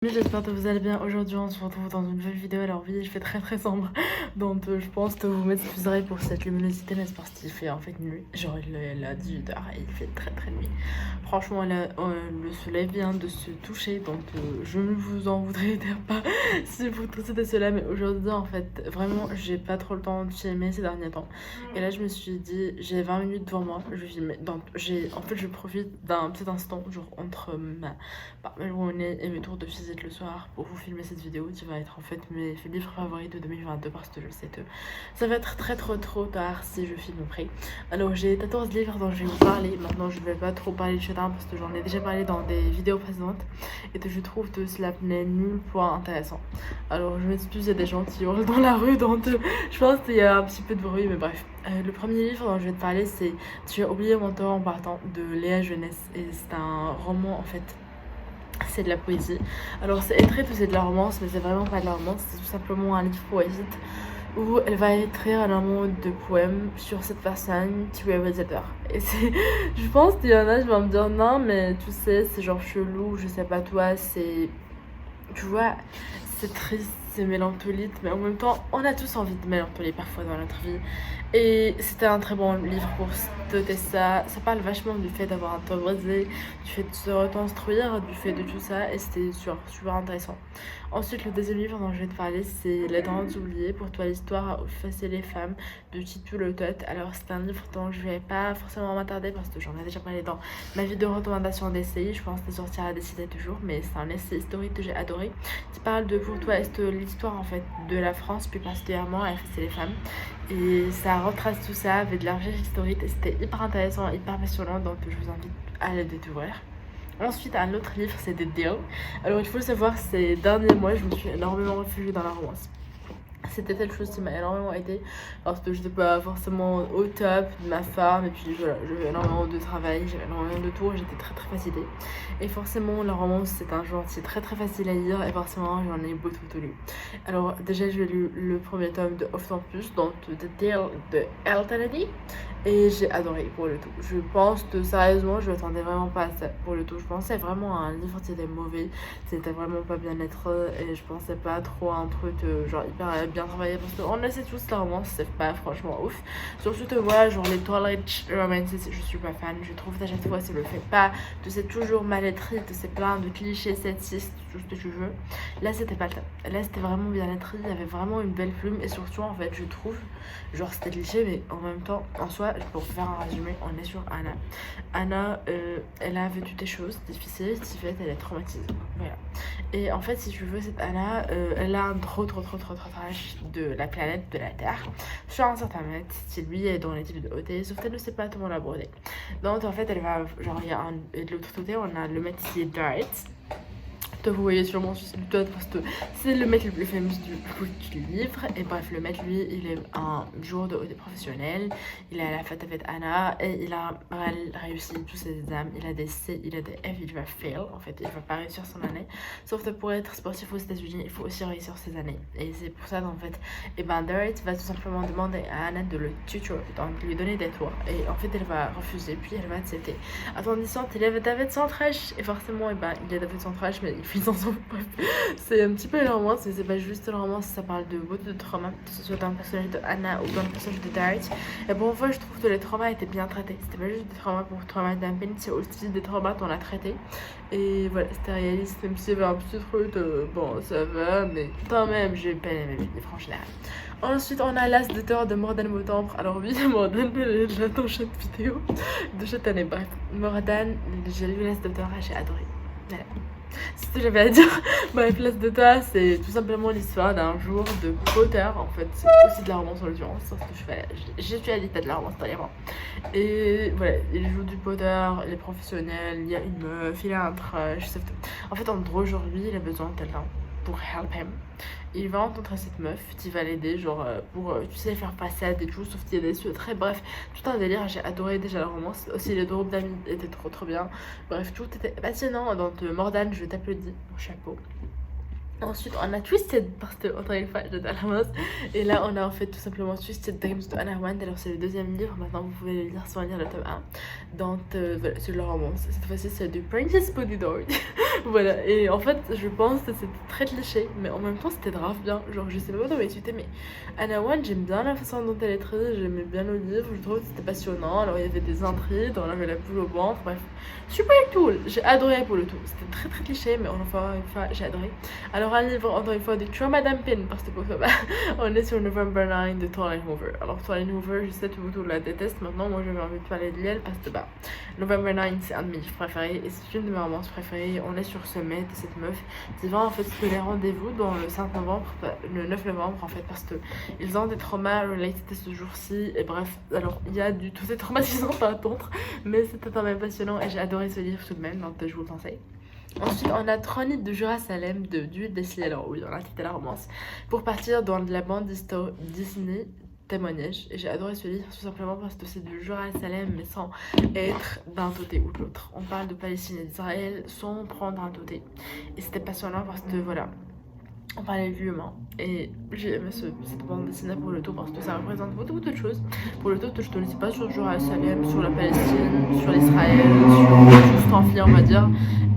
J'espère que vous allez bien. Aujourd'hui on se retrouve dans une nouvelle vidéo. Alors oui, il fait très sombre, donc je pense que vous m'excuserez pour cette luminosité, mais c'est parce qu'il fait en fait nuit. Genre il est là 18h et il fait très nuit. Franchement le soleil vient de se toucher, donc je ne vous en voudrais pas si vous toussez de cela. Mais aujourd'hui en fait vraiment j'ai pas trop le temps de filmer ces derniers temps. Et là je me suis dit j'ai 20 minutes devant moi, je vais filmer. Donc je profite d'un petit instant genre entre ma journée et mes tours de physique le soir pour vous filmer cette vidéo qui va être en fait mes livres favoris de 2022, parce que je sais que ça va être trop tard si je filme après. Alors j'ai 14 livres dont je vais vous parler. Maintenant je ne vais pas trop parler de chacun parce que j'en ai déjà parlé dans des vidéos précédentes et que je trouve que cela n'est nul point intéressant. Alors je m'excuse, il y a des gens qui hurlent dans la rue, donc je pense qu'il y a un petit peu de bruit, mais bref. Le premier livre dont je vais te parler, c'est Tu as oublié mon temps en partant de Léa Jeunesse, et c'est un roman en fait. C'est de la poésie. Alors c'est écrit que c'est de la romance, mais c'est vraiment pas de la romance, c'est tout simplement un livre poétique où elle va écrire un monde de poèmes sur cette personne qui est réalisateur. Et c'est, je pense qu'il y en a qui vont me dire non, mais tu sais, c'est genre chelou, je sais pas toi, c'est, tu vois, c'est triste, c'est mélancolique, mais en même temps, on a tous envie de mélancolie parfois dans notre vie. Et c'était un très bon livre pour noter ça. Ça parle vachement du fait d'avoir un temps brisé, du fait de se reconstruire, du fait de tout ça, et c'était super intéressant. Ensuite, le deuxième livre dont je vais te parler, c'est Les Dents oubliées, pour toi l'histoire à effacer les femmes, de Titu Le Tot. Alors c'est un livre dont je vais pas forcément m'attarder parce que j'en ai déjà parlé dans ma vidéo de recommandation d'essai. Je pense que sortira d'ici quelques jours, mais c'est un essai historique que j'ai adoré, qui parle de pour toi l'histoire en fait de la France, plus particulièrement à effacer les femmes. Et ça retrace tout ça avec de la recherche historique et c'était hyper intéressant, hyper passionnant, donc je vous invite à le découvrir. Ensuite, un autre livre, c'est The Deal. Alors, il faut le savoir, ces derniers mois, je me suis énormément réfugiée dans la romance. C'était quelque chose qui m'a énormément aidé parce que j'étais pas forcément au top de ma forme, et puis voilà, j'avais énormément de travail, j'avais énormément de tours, j'étais très fatiguée. Et forcément la romance c'est un genre qui est très facile à lire, et forcément j'en ai beaucoup lu. Alors déjà j'ai lu le premier tome de Off Campus, donc The Deal de Elle Kennedy, et j'ai adoré pour le tout. Je pense que sérieusement je m'attendais vraiment pas à ça pour le tout. Je pensais vraiment à un livre qui était mauvais, c'était vraiment pas bien être, et je pensais pas trop à un truc genre hyper bien travaillé, parce qu'on essaie tous la romance, c'est pas franchement ouf. Surtout que voilà, genre les Twilight Romances, je suis pas fan. Je trouve qu'à chaque fois c'est le fait pas, que c'est toujours mal écrit, que c'est plein de clichés sexistes, tout ce que tu veux. Là c'était pas le cas. Là c'était vraiment bien écrit, il y avait vraiment une belle plume, et surtout en fait je trouve, genre c'était cliché, mais en même temps en soi, pour faire un résumé, on est sur Anna. Anna, elle a vécu des choses difficiles, ce qui fait elle est traumatisée. Voilà. Et en fait, si tu veux, cette Anna, elle a un trop trash de la planète, de la Terre, sur un certain mètre, qui lui est dans les types de OT, sauf qu'elle ne sait pas comment l'aborder. Donc en fait, elle va, genre, il y a et de l'autre côté, on a le mec qui est Dart. Vous voyez sûrement sur le code parce que c'est le mec le plus fameux du livre. Et bref, le mec lui il est un jour de OT professionnel, il est à la fête avec Anna et il a réussi tous ses examens, il a des C, il a des F, il va fail en fait, il va pas réussir son année. Sauf que pour être sportif aux États-Unis, il faut aussi réussir ses années, et c'est pour ça qu'en fait, et ben Derek va tout simplement demander à Anna de le tutor, donc lui donner des tours, et en fait elle va refuser, puis elle va accepter. Attendissant, il est David sans trash, et forcément et ben il est David sans trash, mais ils en sont pas. C'est un petit peu une romance, mais c'est pas juste une romance, ça parle de beaucoup de traumas, que ce soit dans le personnage de Anna ou dans le personnage de Derek. Et pour une fois, je trouve que les traumas étaient bien traités. C'était pas juste des traumas pour trauma dumping, c'est aussi des traumas qu'on a traités. Et voilà, c'était réaliste, même s'il y avait un petit truc, bon, ça va, mais quand même, j'ai pas aimé les franchement. Ensuite, on a L'As de Thor de Mordan Motambre. Alors oui, Mordan, j'attends cette vidéo de cette année. Bref, Mordan, j'ai lu L'As de Thor, j'ai adoré. Voilà. C'est ce que j'avais à dire. Bref, L'As de Thor, c'est tout simplement l'histoire d'un jour de Potter. En fait, c'est aussi de la romance en l'occurrence, parce que je suis addict à de la romance dernièrement. Et voilà, il joue du Potter, il est professionnel, il y a une meuf, il a un crush, c'est tout. En fait, en gros, aujourd'hui, il a besoin de quelqu'un pour help him. Il va rencontrer cette meuf qui va l'aider, genre pour, tu sais, faire façade et tout, sauf qu'il y a des suites très bref, tout un délire. J'ai adoré déjà la romance, aussi les deux groupes d'amis étaient trop bien. Bref, tout était passionnant. Donc Mordan, je t'applaudis, mon chapeau. Ensuite, on a Twisted, parce que, encore une fois, j'adore la romance. Et là, on a en fait tout simplement Twisted Dreams de Hannah Wand. Alors, c'est le deuxième livre. Maintenant, vous pouvez le lire sans lire le tome 1. Donc, voilà, c'est de la romance. Cette fois-ci, c'est du Princess Polydor. Voilà. Et en fait, je pense que c'était très cliché, mais en même temps, c'était grave bien. Genre, je sais pas comment expliquer, mais Hannah Wand, j'aime bien la façon dont elle est écrite. J'aimais bien le livre. Je trouve que c'était passionnant. Alors, il y avait des intrigues. On avait la boule au ventre. Bref, super cool. J'ai adoré pour le tout. C'était très très cliché, mais enfin, une fois, j'ai adoré. Alors, un livre, encore une fois, de Trauma Dampin, parce que on est sur November 9 de Torin Hoover. Alors, Torin Hoover, je sais que vous la déteste maintenant. Moi, j'avais envie de parler de elle parce que, November 9, c'est un de mes livres préférés et c'est une de mes romances préférées. On est sur ce mec de cette meuf qui va en fait se donner rendez-vous dans le 5 novembre, le 9 novembre en fait, parce que ils ont des traumas related ce jour-ci. Et bref, alors, il y a du tout c'est traumatisant par contre, mais c'était quand même passionnant et j'ai adoré ce livre tout de même, donc je vous le conseille. Ensuite, on a Tronite de Jérusalem de Jude Desley. Alors oui, on a quitté la romance pour partir dans de la bande Disney témoignage. Et j'ai adoré ce livre tout simplement parce que c'est du Jérusalem mais sans être d'un côté ou de l'autre. On parle de Palestine et d'Israël sans prendre un côté. Et c'était passionnant parce que voilà, on parlait du humain et j'ai aimé cette bande dessinée pour le tout parce que ça représente beaucoup de choses. Pour le tout, je te le dis pas sur Jérusalem, sur la Palestine, sur l'Israël, sur juste en fille on va dire.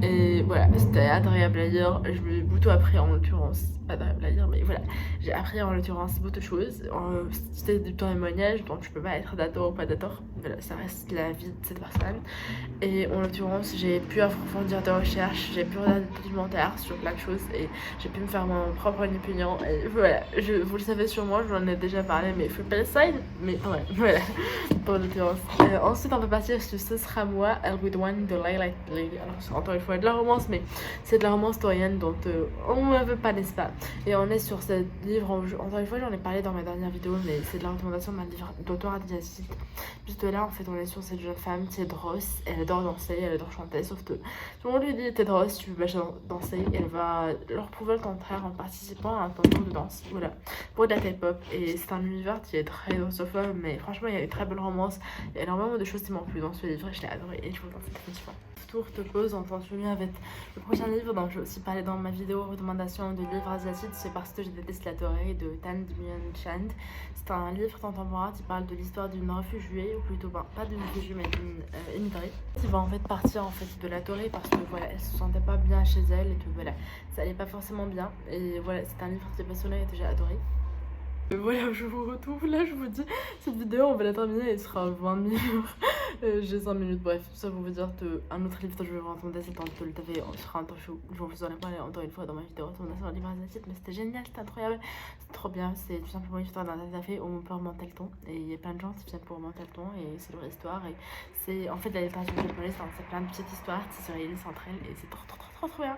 Et voilà, c'était agréable à lire. Je me suis beaucoup appris en l'occurrence. Pas agréable à lire, mais voilà. J'ai appris en l'occurrence beaucoup de choses. C'était du témoignage, donc je peux pas être d'accord ou pas d'accord. Voilà, ça reste la vie de cette personne. Et en l'occurrence, j'ai pu approfondir des recherches, j'ai pu regarder des documentaires sur plein de choses et j'ai pu me faire mon propre opinion. Et voilà, vous le savez sur moi, j'en ai déjà parlé, mais Free Palestine. Mais ouais, voilà, pour l'occurrence. Ensuite, on va partir sur Ce sera moi, Elle With One de Lilac Lady. Alors, encore une fois, de la romance, mais c'est de la romance historienne dont on ne veut pas, n'est-ce pas? Et on est sur ce livre, encore une fois, j'en ai parlé dans ma dernière vidéo, mais c'est de la recommandation d'un livre d'auteur asiatique. Juste là, en fait, on est sur cette jeune femme, Tedros. Elle adore danser, elle adore chanter, sauf que tout le monde lui dit Tedros, tu veux pas danser, et elle va leur prouver le contraire en participant à un concours de danse, voilà, pour de la K-pop. Et c'est un univers qui est très dansophobe, mais franchement, il y a une très belle romance, il y a énormément de choses qui m'ont plu dans ce livre, et je l'ai adoré, et je vous le conseille définitivement. Te pose en continu avec le prochain livre dont je vais aussi parler dans ma vidéo recommandation de livres asiatiques. C'est parce que j'ai détesté la Torée de Tan Dimian Chand. C'est un livre contemporain qui parle de l'histoire d'une réfugiée, ou plutôt pas d'une réfugiée mais d'une immigrée qui va en fait partir en fait de la Torée parce que voilà, elle se sentait pas bien chez elle et que voilà, ça allait pas forcément bien. Et voilà, c'est un livre qui est passionnant et que j'ai adoré. Voilà, je vous retrouve là, je vous dis, cette vidéo on va la terminer, elle sera 20 minutes, j'ai 5 minutes, bref, ça vous veut dire qu'un autre livre que je vais vous raconter, c'est tant que le taver sera un temps chaud, je vous en ai parlé encore une fois dans ma vidéo recommandation de livres asiatiques, mais c'était génial, c'était incroyable, c'est trop bien, c'est tout simplement l'histoire d'un café où on peut remonter le ton, et il y a plein de gens qui viennent pour remonter le ton, et c'est leur histoire, et c'est en fait la littérature japonaise, c'est plein de petites histoires qui se réunissent entre elles, et c'est trop bien.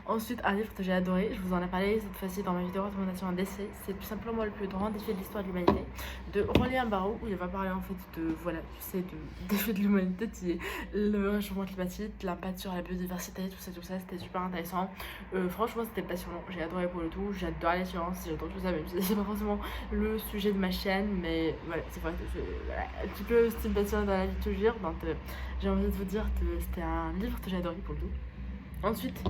Ensuite, un livre que j'ai adoré, je vous en ai parlé cette fois-ci dans ma vidéo recommandation d'essai, c'est tout simplement le plus grand défi de l'histoire de l'humanité de Roland Barrow, où il va parler en fait de, voilà, tu sais, de défi de l'humanité qui est le réchauffement climatique, l'impact sur la biodiversité, tout ça, c'était super intéressant. Franchement, c'était passionnant, j'ai adoré pour le tout, j'adore les sciences, j'adore tout ça, même si c'est pas forcément le sujet de ma chaîne, mais voilà, c'est vrai que voilà, un petit peu style passionnant dans la vie de toujours, donc j'ai envie de vous dire que c'était un livre que j'ai adoré pour le tout. Ensuite,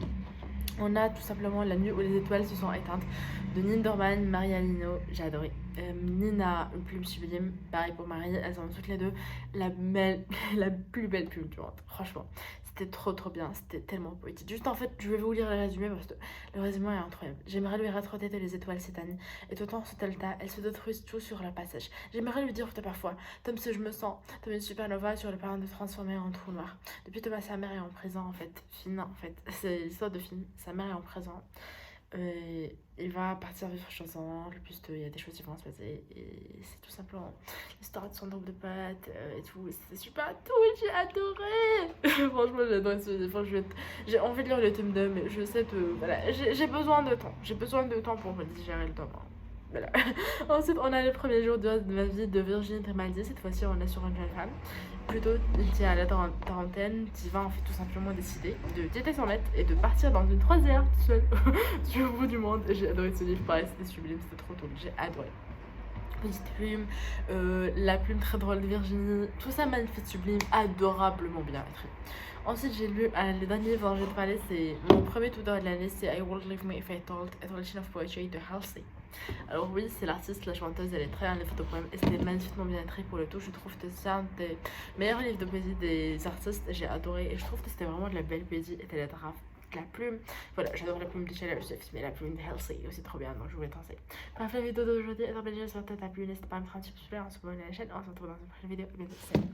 on a tout simplement La nuit où les étoiles se sont éteintes de Nin Dorman, Marie Alino, j'ai adoré. Nina, une plume sublime, pareil pour Marie, elles ont toutes les deux la plus belle plume du monde, franchement. C'était trop bien, c'était tellement poétique. Juste en fait, je vais vous lire le résumé parce que le résumé est incroyable. J'aimerais lui retraiter les étoiles cette année. Et tout en ce delta, elles se détruisent tout sur leur passage. J'aimerais lui dire que parfois, comme si je me sens comme une supernova sur le point de transformer en trou noir. Depuis que sa mère est en prison en fait, Finn en fait, c'est l'histoire de Finn, sa mère est en prison. Il va partir vivre chez son oncle, puisqu'il y a des choses qui vont se passer, et c'est tout simplement l'histoire de son double de pâtes et tout, c'était super tout, j'ai adoré. Franchement j'ai adoré ce livre, j'ai envie de lire le tome 2, mais je sais que voilà, j'ai besoin de temps pour me digérer le tome 1. Voilà. Ensuite, on a le premier jour de ma vie de Virginie Grimaldi. Cette fois-ci, on est sur une jeune femme, plutôt qui est à la quarantaine, qui va en fait tout simplement décider de quitter son maître et de partir dans une croisière seule sur le bout du monde. J'ai adoré ce livre, pareil, c'était sublime, c'était trop cool, j'ai adoré. Petite plume, la plume très drôle de Virginie, tout ça magnifique, sublime, adorablement bien écrit. Ensuite, j'ai lu le dernier livre dont je vais te parler, c'est mon premier tout de l'année, c'est I Would Leave Me If I Told, A Collection of Poetry de Halsey. Alors oui, c'est l'artiste, la chanteuse, elle est très un livre de poèmes et c'était magnifiquement bien écrit pour le tout. Je trouve que c'est un des meilleurs livres de poésie des artistes, j'ai adoré et je trouve que c'était vraiment de la belle poésie et de la plume. Voilà, j'adore la plume de Taylor Swift, mais la plume de Halsey aussi trop bien, donc je voulais t'enseigner. Bref, la vidéo d'aujourd'hui est en belle, j'espère que t'as plu, n'hésite pas à me faire un petit pouce bleu, on se abonne à la chaîne, on se retrouve dans une prochaine vidéo. À bientôt, salut.